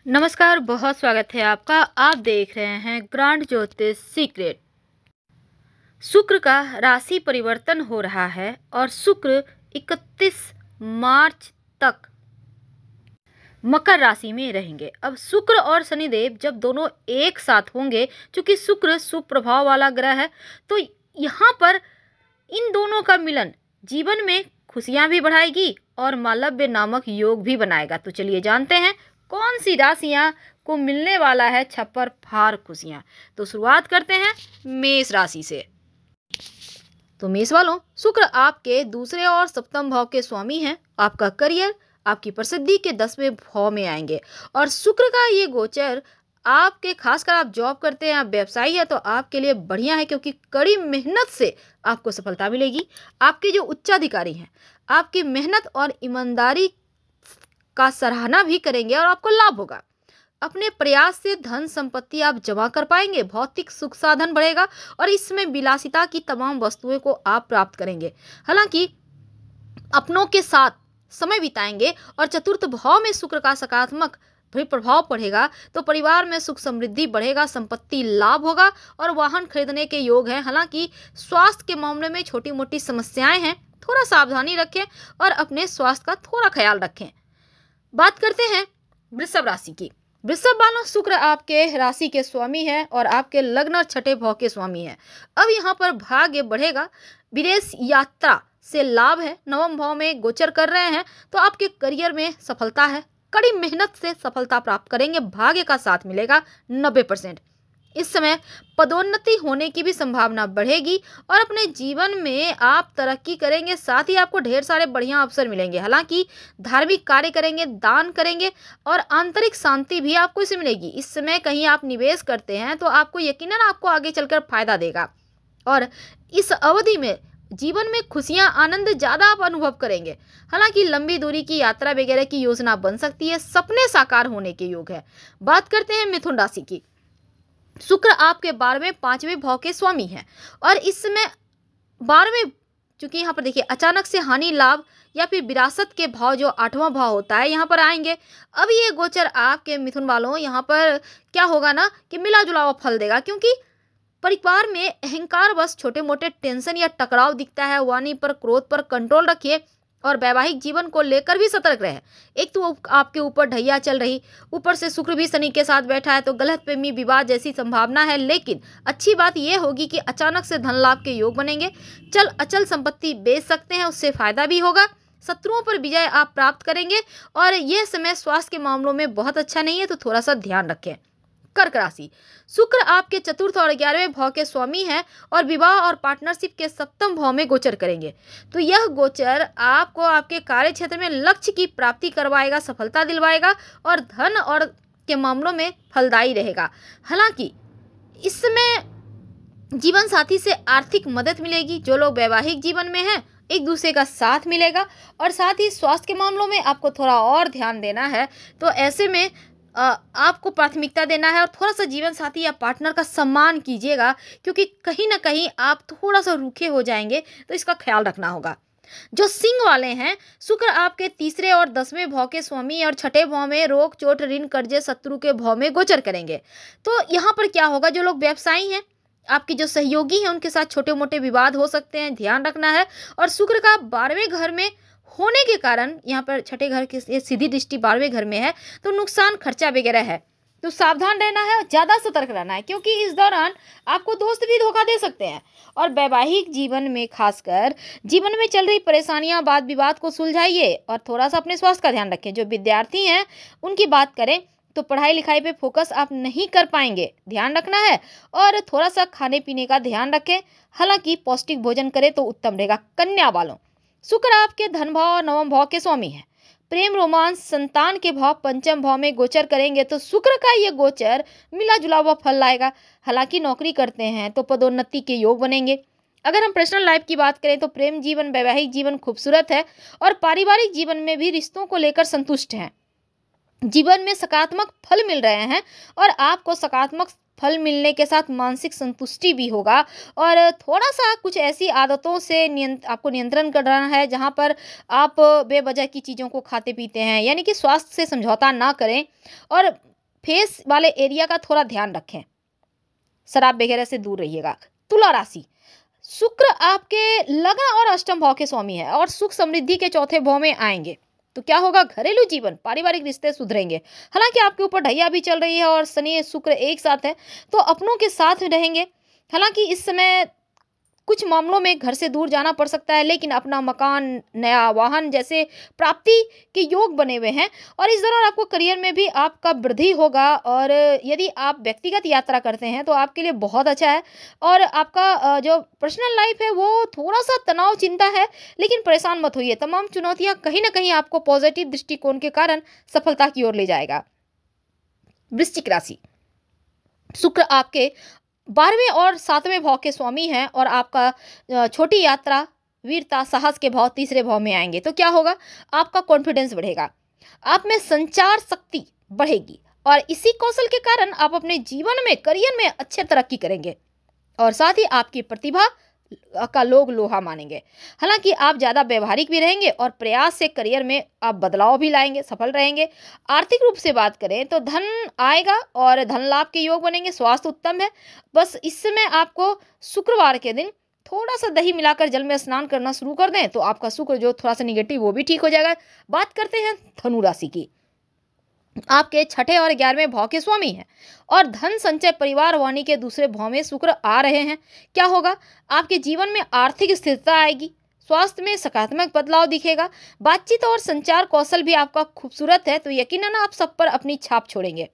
नमस्कार, बहुत स्वागत है आपका। आप देख रहे हैं ग्रांड ज्योतिष सीक्रेट। शुक्र का राशि परिवर्तन हो रहा है और शुक्र 31 मार्च तक मकर राशि में रहेंगे। अब शुक्र और शनिदेव जब दोनों एक साथ होंगे, क्योंकि शुक्र शुभ प्रभाव वाला ग्रह है, तो यहाँ पर इन दोनों का मिलन जीवन में खुशियां भी बढ़ाएगी और मालव्य नामक योग भी बनाएगा। तो चलिए जानते हैं कौन सी राशियां को मिलने वाला है छप्पर फार खुशियां। तो शुरुआत करते हैं मेष राशि से। तो मेष वालों, शुक्र आपके दूसरे और सप्तम भाव के स्वामी हैं। आपका करियर, आपकी प्रसिद्धि के 10वें भाव में आएंगे और शुक्र का ये गोचर आपके, खासकर आप जॉब करते हैं, आप व्यवसायी है, तो आपके लिए बढ़िया है, क्योंकि कड़ी मेहनत से आपको सफलता मिलेगी। आपके जो उच्चाधिकारी हैं आपकी मेहनत और ईमानदारी का सराहना भी करेंगे और आपको लाभ होगा। अपने प्रयास से धन संपत्ति आप जमा कर पाएंगे, भौतिक सुख साधन बढ़ेगा और इसमें विलासिता की तमाम वस्तुएं को आप प्राप्त करेंगे। हालांकि अपनों के साथ समय बिताएंगे और चतुर्थ भाव में शुक्र का सकारात्मक भी प्रभाव पड़ेगा, तो परिवार में सुख समृद्धि बढ़ेगा, संपत्ति लाभ होगा और वाहन खरीदने के योग हैं। हालांकि स्वास्थ्य के मामले में छोटी मोटी समस्याएं हैं, थोड़ा सावधानी रखें और अपने स्वास्थ्य का थोड़ा ख्याल रखें। बात करते हैं वृषभ राशि की। वृषभ वालों, शुक्र आपके राशि के स्वामी है और आपके लग्न और छठे भाव के स्वामी है। अब यहाँ पर भाग्य बढ़ेगा, विदेश यात्रा से लाभ है, नवम भाव में गोचर कर रहे हैं, तो आपके करियर में सफलता है। कड़ी मेहनत से सफलता प्राप्त करेंगे, भाग्य का साथ मिलेगा 90%। इस समय पदोन्नति होने की भी संभावना बढ़ेगी और अपने जीवन में आप तरक्की करेंगे, साथ ही आपको ढेर सारे बढ़िया अवसर मिलेंगे। हालांकि धार्मिक कार्य करेंगे, दान करेंगे और आंतरिक शांति भी आपको इससे मिलेगी। इस समय कहीं आप निवेश करते हैं तो आपको यकीनन आपको आगे चलकर फायदा देगा और इस अवधि में जीवन में खुशियां, आनंद ज़्यादा आप अनुभव करेंगे। हालांकि लंबी दूरी की यात्रा वगैरह की योजना बन सकती है, सपने साकार होने के योग है। बात करते हैं मिथुन राशि की। शुक्र आपके 12वें 5वें भाव के स्वामी हैं और इस समय 12वें, चूंकि यहाँ पर देखिए अचानक से हानि, लाभ या फिर विरासत के भाव जो 8वां भाव होता है यहाँ पर आएंगे। अब ये गोचर आपके मिथुन वालों यहाँ पर क्या होगा ना कि मिला जुला हुआ फल देगा, क्योंकि परिवार में अहंकार बस छोटे मोटे टेंशन या टकराव दिखता है। वाणी पर, क्रोध पर कंट्रोल रखिए और वैवाहिक जीवन को लेकर भी सतर्क रहे। एक तो आपके ऊपर ढैया चल रही, ऊपर से शुक्र भी शनि के साथ बैठा है, तो गलतफहमी, विवाद जैसी संभावना है। लेकिन अच्छी बात यह होगी कि अचानक से धन लाभ के योग बनेंगे। चल अचल संपत्ति बेच सकते हैं, उससे फायदा भी होगा। शत्रुओं पर विजय आप प्राप्त करेंगे और यह समय स्वास्थ्य के मामलों में बहुत अच्छा नहीं है, तो थोड़ा सा ध्यान रखें। कर्क राशि, शुक्र आपके चतुर्थ और 11वें भाव के स्वामी हैं और विवाह और पार्टनरशिप के सप्तम भाव में गोचर करेंगे। तो यह गोचर आपको आपके कार्य क्षेत्र में लक्ष्य की प्राप्ति करवाएगा, सफलता दिलवाएगा और धन और के मामलों में फलदायी रहेगा। हालांकि इस समय जीवन साथी से आर्थिक मदद मिलेगी। जो लोग वैवाहिक जीवन में हैं, एक दूसरे का साथ मिलेगा और साथ ही स्वास्थ्य के मामलों में आपको थोड़ा और ध्यान देना है। तो ऐसे में आपको प्राथमिकता देना है और थोड़ा सा जीवन साथी या पार्टनर का सम्मान कीजिएगा, क्योंकि कहीं ना कहीं आप थोड़ा सा रूखे हो जाएंगे, तो इसका ख्याल रखना होगा। जो सिंह वाले हैं, शुक्र आपके तीसरे और 10वें भाव के स्वामी और छठे भाव में रोग, चोट, ऋण, कर्जे, शत्रु के भाव में गोचर करेंगे। तो यहाँ पर क्या होगा, जो लोग व्यवसायी हैं, आपके जो सहयोगी हैं, उनके साथ छोटे मोटे विवाद हो सकते हैं, ध्यान रखना है। और शुक्र का 12वें घर में होने के कारण, यहाँ पर छठे घर की सीधी दृष्टि 12वें घर में है, तो नुकसान, खर्चा वगैरह है, तो सावधान रहना है, ज़्यादा सतर्क रहना है, क्योंकि इस दौरान आपको दोस्त भी धोखा दे सकते हैं। और वैवाहिक जीवन में, खासकर जीवन में चल रही परेशानियां, वाद विवाद को सुलझाइए और थोड़ा सा अपने स्वास्थ्य का ध्यान रखें। जो विद्यार्थी हैं उनकी बात करें तो पढ़ाई लिखाई पे फोकस आप नहीं कर पाएंगे, ध्यान रखना है और थोड़ा सा खाने पीने का ध्यान रखें। हालांकि पौष्टिक भोजन करें तो उत्तम रहेगा। कन्या वालों, शुक्र आपके धन भाव और नवम भाव के स्वामी हैं। प्रेम, रोमांस, संतान के भाव पंचम भाव में गोचर करेंगे, तो शुक्र का ये गोचर मिला जुला हुआ फल लाएगा। हालांकि नौकरी करते हैं तो पदोन्नति के योग बनेंगे। अगर हम पर्सनल लाइफ की बात करें तो प्रेम जीवन, वैवाहिक जीवन खूबसूरत है और पारिवारिक जीवन में भी रिश्तों को लेकर संतुष्ट हैं। जीवन में सकारात्मक फल मिल रहे हैं और आपको सकारात्मक फल मिलने के साथ मानसिक संतुष्टि भी होगा। और थोड़ा सा कुछ ऐसी आदतों से आपको नियंत्रण करना है जहां पर आप बेवजह की चीज़ों को खाते पीते हैं, यानी कि स्वास्थ्य से समझौता ना करें और फेस वाले एरिया का थोड़ा ध्यान रखें, शराब वगैरह से दूर रहिएगा। तुला राशि, शुक्र आपके लग्न और अष्टम भाव के स्वामी है और सुख समृद्धि के चौथे भाव में आएंगे। तो क्या होगा, घरेलू जीवन, पारिवारिक रिश्ते सुधरेंगे। हालांकि आपके ऊपर ढैया भी चल रही है और शनि शुक्र एक साथ है, तो अपनों के साथ रहेंगे। हालांकि इस समय कुछ मामलों में घर से दूर जाना पड़ सकता है, लेकिन अपना मकान, नया वाहन जैसे प्राप्ति के योग बने हुए हैं। और इस दौरान आपको करियर में भी आपका वृद्धि होगा, और यदि आप व्यक्तिगत यात्रा करते हैं तो आपके लिए बहुत अच्छा है। और आपका जो पर्सनल लाइफ है वो थोड़ा सा तनाव चिंता है, लेकिन परेशान मत होइए। तमाम चुनौतियां कहीं ना कहीं आपको पॉजिटिव दृष्टिकोण के कारण सफलता की ओर ले जाएगा। वृश्चिक राशि, शुक्र आपके 12वें और 7वें भाव के स्वामी हैं और आपका छोटी यात्रा, वीरता, साहस के भाव तीसरे भाव में आएंगे। तो क्या होगा, आपका कॉन्फिडेंस बढ़ेगा, आप में संचार शक्ति बढ़ेगी और इसी कौशल के कारण आप अपने जीवन में, करियर में अच्छे तरक्की करेंगे और साथ ही आपकी प्रतिभा का लोग लोहा मानेंगे। हालांकि आप ज़्यादा व्यवहारिक भी रहेंगे और प्रयास से करियर में आप बदलाव भी लाएंगे, सफल रहेंगे। आर्थिक रूप से बात करें तो धन आएगा और धन लाभ के योग बनेंगे। स्वास्थ्य उत्तम है, बस इस समय आपको शुक्रवार के दिन थोड़ा सा दही मिलाकर जल में स्नान करना शुरू कर दें तो आपका शुक्र जो थोड़ा सा निगेटिव वो भी ठीक हो जाएगा। बात करते हैं धनु राशि की, आपके छठे और 11वें भाव के स्वामी हैं और धन संचय, परिवार वाणी के दूसरे भाव में शुक्र आ रहे हैं। क्या होगा, आपके जीवन में आर्थिक स्थिरता आएगी, स्वास्थ्य में सकारात्मक बदलाव दिखेगा, बातचीत और संचार कौशल भी आपका खूबसूरत है, तो यकीनन आप सब पर अपनी छाप छोड़ेंगे।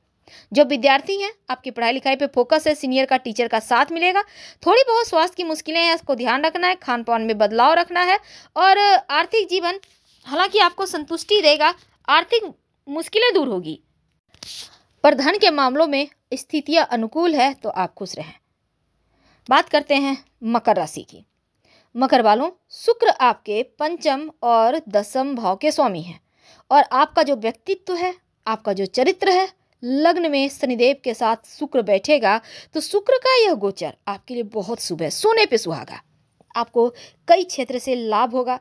जो विद्यार्थी हैं, आपकी पढ़ाई लिखाई पे फोकस है, सीनियर का, टीचर का साथ मिलेगा। थोड़ी बहुत स्वास्थ्य की मुश्किलें हैं, इसको ध्यान रखना है, खान पान में बदलाव रखना है और आर्थिक जीवन हालांकि आपको संतुष्टि देगा, आर्थिक मुश्किलें दूर होगी, पर धन के मामलों में स्थितियां अनुकूल है तो आप खुश रहें। बात करते हैं मकर राशि की। मकर वालों, शुक्र आपके पंचम और 10वें भाव के स्वामी हैं और आपका जो व्यक्तित्व है, आपका जो चरित्र है, लग्न में शनिदेव के साथ शुक्र बैठेगा तो शुक्र का यह गोचर आपके लिए बहुत शुभ है, सोने पे सुहागा। आपको कई क्षेत्र से लाभ होगा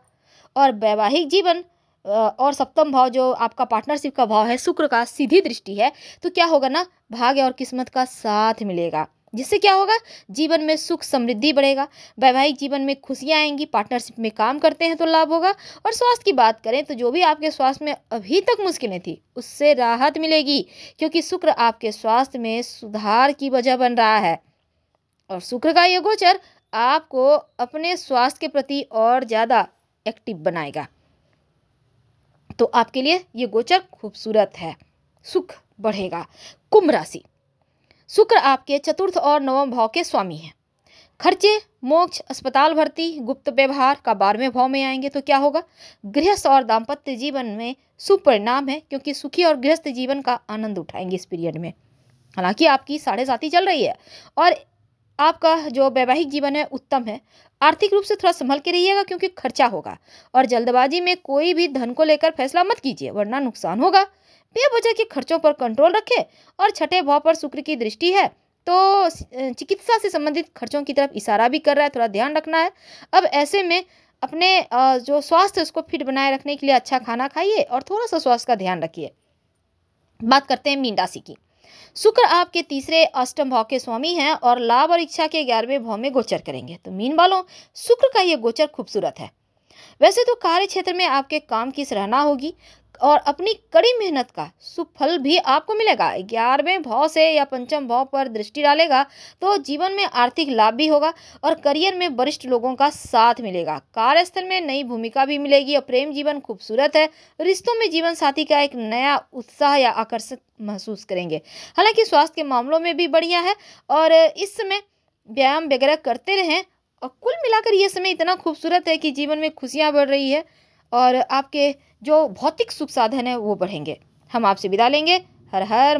और वैवाहिक जीवन और 7वां भाव जो आपका पार्टनरशिप का भाव है, शुक्र का सीधी दृष्टि है, तो क्या होगा ना, भाग्य और किस्मत का साथ मिलेगा, जिससे क्या होगा, जीवन में सुख समृद्धि बढ़ेगा, वैवाहिक जीवन में खुशियां आएंगी, पार्टनरशिप में काम करते हैं तो लाभ होगा। और स्वास्थ्य की बात करें तो जो भी आपके स्वास्थ्य में अभी तक मुश्किलें थी उससे राहत मिलेगी, क्योंकि शुक्र आपके स्वास्थ्य में सुधार की वजह बन रहा है और शुक्र का ये गोचर आपको अपने स्वास्थ्य के प्रति और ज़्यादा एक्टिव बनाएगा। तो आपके लिए ये गोचर खूबसूरत है, सुख बढ़ेगा। कुंभ राशि, शुक्र आपके चतुर्थ और 9वें भाव के स्वामी हैं। खर्चे, मोक्ष, अस्पताल भर्ती, गुप्त व्यवहार का 12वें भाव में आएंगे तो क्या होगा, गृहस्थ और दाम्पत्य जीवन में शुभ परिणाम है, क्योंकि सुखी और गृहस्थ जीवन का आनंद उठाएंगे इस पीरियड में। हालांकि आपकी 7.5 चल रही है और आपका जो वैवाहिक जीवन है उत्तम है। आर्थिक रूप से थोड़ा संभल के रहिएगा क्योंकि खर्चा होगा और जल्दबाजी में कोई भी धन को लेकर फैसला मत कीजिए वरना नुकसान होगा। बेवजह के खर्चों पर कंट्रोल रखें और छठे भाव पर शुक्र की दृष्टि है तो चिकित्सा से संबंधित खर्चों की तरफ इशारा भी कर रहा है, थोड़ा ध्यान रखना है। अब ऐसे में अपने जो स्वास्थ्य उसको फिट बनाए रखने के लिए अच्छा खाना खाइए और थोड़ा सा स्वास्थ्य का ध्यान रखिए। बात करते हैं मीन राशि की। शुक्र आपके तीसरे अष्टम भाव के स्वामी हैं और लाभ और इच्छा के 11वें भाव में गोचर करेंगे। तो मीन वालों, शुक्र का यह गोचर खूबसूरत है। वैसे तो कार्य क्षेत्र में आपके काम की सराहना होगी और अपनी कड़ी मेहनत का सुफल भी आपको मिलेगा। 11वें भाव से या पंचम भाव पर दृष्टि डालेगा तो जीवन में आर्थिक लाभ भी होगा और करियर में वरिष्ठ लोगों का साथ मिलेगा। कार्यस्थल में नई भूमिका भी मिलेगी और प्रेम जीवन खूबसूरत है। रिश्तों में जीवन साथी का एक नया उत्साह या आकर्षण महसूस करेंगे। हालांकि स्वास्थ्य के मामलों में भी बढ़िया है और इस समय व्यायाम वगैरह करते रहें और कुल मिलाकर यह समय इतना खूबसूरत है कि जीवन में खुशियां बढ़ रही है और आपके जो भौतिक सुख साधन है वो बढ़ेंगे। हम आपसे विदा लेंगे। हर हर